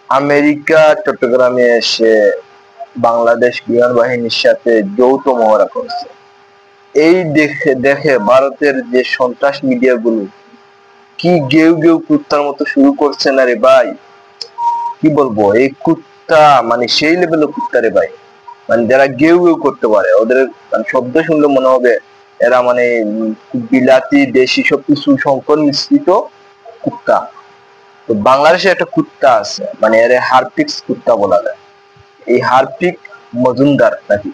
America চট্টগ্রামে এসে বাংলাদেশ বিমান বাহিনীর সাথে যৌথ মহড়া করছে। এই দেখে দেখে ভারতের যে সন্ত্রাস মিডিয়াগুলো কি গেউ গেউ কুত্তার মতো শুরু করছে না রে ভাই। কি বলবো, এই কুত্তা মানে সেই লেভেলের কুত্তা রে ভাই। মানে যারা গেউ গেউ করতে পারে, ওদের মানে শব্দ শুনলে মনে হবে এরা মানে বিলাতি দেশি সবকিছু সংকর মিশ্রিত কুত্তা। তো বাংলাদেশে একটা কুত্তা আছে, মানে এর হারপিক্স কুত্তা বলা যায়। এই হারপিক মজুমদার নাকি,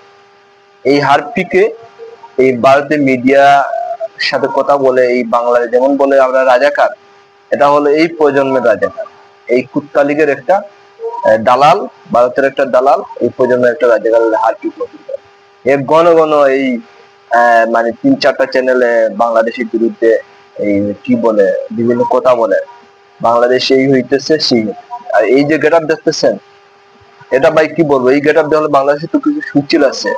এই হারপিকে এই ভারতের মিডিয়া সাথে কথা বলে এই বাংলায় যেমন বলে আমরা রাজাকার, এটা হলো এই প্রজন্মের রাজাকার। এই কুত্তা লীগের একটা দালাল, ভারতের একটা দালাল, এই প্রজন্মের একটা রাজাকার হারপিক মজুমদার। এ ঘন ঘন এই মানে 3-4টা চ্যানেলে বাংলাদেশের বিরুদ্ধে এই কি বলে বিভিন্ন কথা বলে, বাংলাদেশ এই হইতেছে সেই। আর এই যে গেট আপ দেখতেছেন, এটা ভাই কি বলবো, এই গেট আপ দেখলে বাংলাদেশে তো কিছু সুচিল আছে,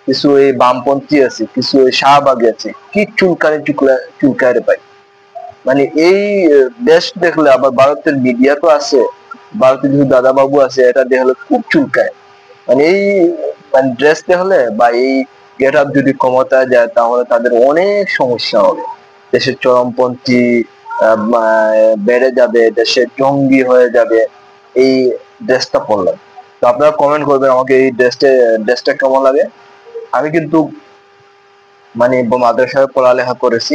কিছু এই বামপন্থী আছে, কিছু এই শাহবাগী আছে, কি চুলকানি চুলকায় রে ভাই। মানে এই দেশ দেখলে আবার ভারতের মিডিয়া তো আছে, ভারতের কিছু দাদা বাবু আছে, এটা দেখলে খুব চুলকায়। মানে এই মানে ড্রেস দেখলে বা এই গেট আপ যদি ক্ষমতা যায় তাহলে তাদের অনেক সমস্যা হবে। দেশের চরমপন্থী বেড়ে যাবে, দেশের জঙ্গি হয়ে যাবে এই ড্রেসটা পরলে। তো আপনারা কমেন্ট করবেন আমাকে এই ড্রেসটা কেমন লাগে। আমি কিন্তু মানে মাদ্রাসায় পড়ালেখা করেছি,